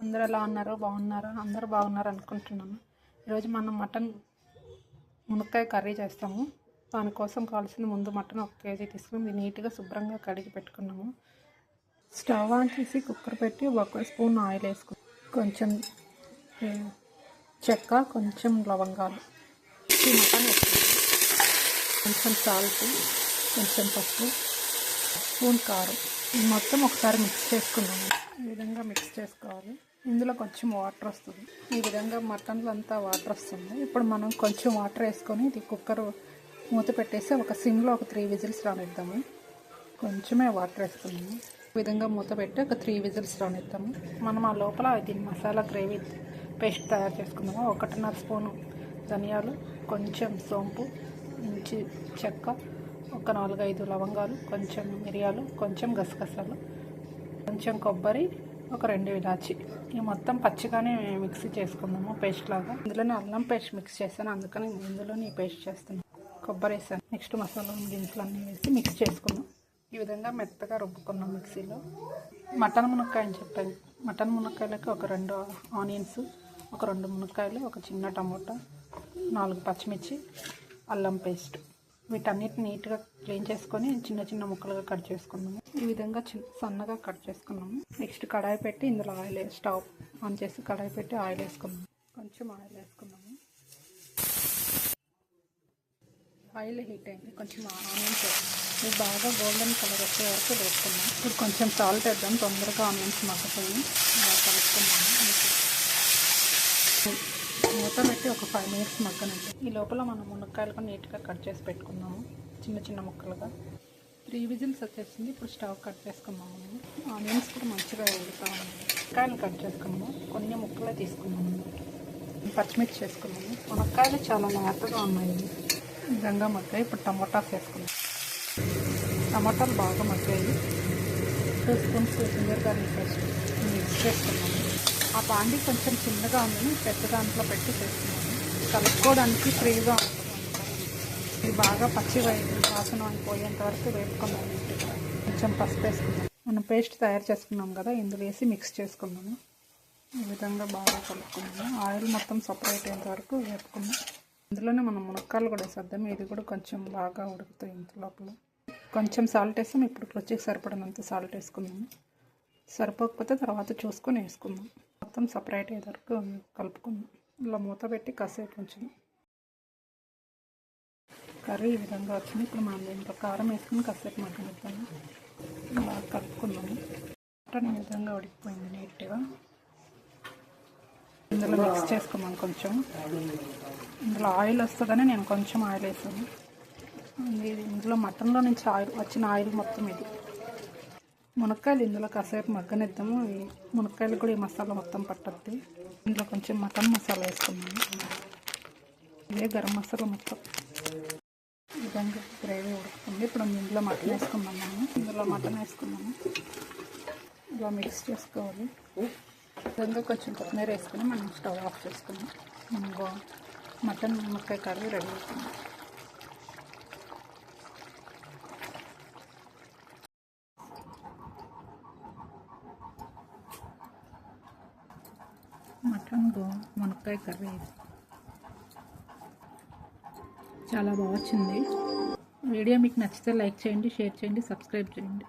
అందరూ ఎలా ఉన్నారు? బాగున్నారా? అందరూ బాగున్నారు అనుకుంటున్నాను. ఈరోజు మనం మటన్ మునక్కాయ కర్రీ చేస్తాము. దానికోసం కావాల్సిన ముందు మటన్ 1 కేజీ తీసుకుని ఇది నీట్గా శుభ్రంగా కడిగి పెట్టుకున్నాము. స్టవ్ ఆన్ చేసి కుక్కర్ పెట్టి 1 స్పూన్ ఆయిల్ వేసుకున్నాం. కొంచెం చెక్క, కొంచెం లవంగాలు, మటన్ వేసుకున్నాం. కొంచెం సాల్ట్, కొంచెం పసుపు, స్పూన్ కారం. ఇది మొత్తం ఒకసారి మిక్స్ చేసుకున్నాము. ఈ విధంగా మిక్స్ చేసుకోవాలి. ఇందులో కొంచెం వాటర్ వస్తుంది. ఈ విధంగా మటన్లో అంతా వాటర్ వస్తుంది. ఇప్పుడు మనం కొంచెం వాటర్ వేసుకొని ఇది కుక్కర్ మూత పెట్టేసి ఒక సిమ్లో 3 విజిల్స్ రానిద్దాము. కొంచెమే వాటర్ వేస్తున్నాము. ఈ విధంగా మూత పెట్టి 3 విజిల్స్ రానిద్దాము. మనం ఆ లోపల దీని మసాలా గ్రేవీ పేస్ట్ తయారు చేసుకుందాము. 1.5 స్పూను ధనియాలు, కొంచెం సోంపు, ఇంచి చెక్క, ఒక 4-5 లవంగాలు, కొంచెం మిరియాలు, కొంచెం గసగసాలు, కొంచెం కొబ్బరి, ఒక 2 ఇలాచి. ఈ మొత్తం పచ్చిగానే మిక్సీ చేసుకుందాము పేస్ట్ లాగా. ఇందులోనే అల్లం పేస్ట్ మిక్స్ చేశాను, అందుకని ఇందులోనే ఈ పేస్ట్ చేస్తున్నాను. కొబ్బరి వేసాను. నెక్స్ట్ మసాలా దినుసులు అన్నీ వేసి మిక్స్ చేసుకున్నాం. ఈ విధంగా మెత్తగా రుబ్బుకున్నాం మిక్సీలో. మటన్ మునక్కాయ అని చెప్పాను. మటన్ మునక్కాయలకి ఒక 2 ఆనియన్స్, ఒక 2 మునక్కాయలు, ఒక చిన్న టమోటా, 4 పచ్చిమిర్చి, అల్లం పేస్ట్. వీటన్నిటిని నీట్గా క్లీన్ చేసుకొని చిన్న చిన్న ముక్కలుగా కట్ చేసుకున్నాము. ఈ విధంగా సన్నగా కట్ చేసుకున్నాము. నెక్స్ట్ కడాయి పెట్టి ఇందులో ఆయిల్ స్టవ్ ఆన్ చేసి కడాయి పెట్టి ఆయిల్ వేసుకున్నాము. కొంచెం ఆయిల్ వేసుకున్నాము. ఆయిల్ హీట్ అయింది. కొంచెం ఆనియన్స్ ఇది బాగా గోల్డెన్ కలర్ వచ్చే వరకు వేసుకున్నాం. ఇప్పుడు కొంచెం సాల్ట్ వేద్దాం, తొందరగా ఆనియన్స్ మగ్గుతాయి. ఇలా కలుపుకున్నాము. మూత పెట్టి ఒక 5 మినిట్స్ మగ్గనండి. ఈ లోపల మనం మునక్కాయలు కూడా నీట్గా కట్ చేసి పెట్టుకున్నాము, చిన్న చిన్న ముక్కలుగా. 3 విజిల్స్ వచ్చేసింది. ఇప్పుడు స్టవ్ కట్ చేసుకున్నాము. ఆనియన్స్ కూడా మంచిగా ఉడుకుతా ఉన్నాయి. మునక్కాయలు కట్ చేసుకున్నాము. కొన్ని ముక్కలే తీసుకున్నాము. పచ్చిమిర్చి వేసుకున్నాము. మునక్కాయలు చాలా లేతగా ఉన్నాయి. ఈ విధంగా మగ్గాయి. ఇప్పుడు టమోటాస్ వేసుకున్నాము. టమాటాలు బాగా మగ్గాయి. 2 spoons ginger garlic paste mix చేసుకున్నాము. ఆ బాండి కొంచెం చిన్నగా ఉందని పెద్ద దాంట్లో పెట్టి చేసుకున్నాము. కలుపుకోవడానికి ఫ్రీగా ఉంటుంది. ఇది బాగా పచ్చి వాసన పోయేంత వరకు వేపుకున్నాము. కొంచెం పసుపు వేసుకున్నాము. మనం పేస్ట్ తయారు చేసుకున్నాం కదా, ఇందులో వేసి మిక్స్ చేసుకున్నాము. ఈ విధంగా బాగా కలుపుకున్నాము. ఆయిల్ మొత్తం సపరేట్ అయ్యేంత వరకు వేపుకున్నాం. ఇందులోనే మనం మునక్కాయలు కూడా వేసేద్దాం. ఇది కూడా కొంచెం బాగా ఉడుకుతాయి. ఇంత లోపల కొంచెం సాల్ట్ వేస్తాం. ఇప్పుడు రుచికి సరిపడినంత సాల్ట్ వేసుకున్నాము. సరిపోకపోతే తర్వాత చూసుకొని వేసుకుందాం. మొత్తం సపరేట్ అయ్యే వరకు కలుపుకుందాం. ఇలా మూత పెట్టి కాసేపు ఉంచుదాం. కర్రీ ఈ విధంగా వచ్చింది. ఇప్పుడు మనం దీంట్లో కారం వేసుకుని కాసేపు మగ్గనిద్దాము. ఇలా కలుపుకుందాము. మటన్ ఈ విధంగా ఉడికిపోయింది నీట్గా. ఇందులో మిక్స్ చేసుకున్నాం. కొంచెం ఇందులో ఆయిల్ వస్తుందని నేను కొంచెం ఆయిల్ వేసాను. ఇందులో మటన్లో నుంచి ఆయిల్ వచ్చిన ఆయిల్ మొత్తం ఇది. మునక్కాయలు ఇందులో కాసేపు మగ్గనిద్దాము. ఈ మునక్కాయలు కూడా ఈ మసాలా మొత్తం పట్టద్ది. ఇందులో కొంచెం మటన్ మసాలా వేసుకున్నాము. ఇదే గరం మసాలా మొత్తం. ఈ విధంగా గ్రేవీ ఉడుకుతుంది. ఇప్పుడు ఇందులో మటన్ వేసుకున్నాము. ఇందులో మటన్ వేసుకున్నాము. ఇలా మిక్స్ చేసుకోవాలి. విధంగా కొంచెం కొత్తిమీర వేసుకుని మనం స్టవ్ ఆఫ్ చేసుకున్నాం. మటన్ మునక్కాయ కర్రీ రెడీ అవుతుంది. మటన్ మునక్కాయ కర్రీ చాలా బాగా వచ్చింది. వీడియో మీకు నచ్చితే లైక్ చేయండి, షేర్ చేయండి, సబ్స్క్రైబ్ చేయండి.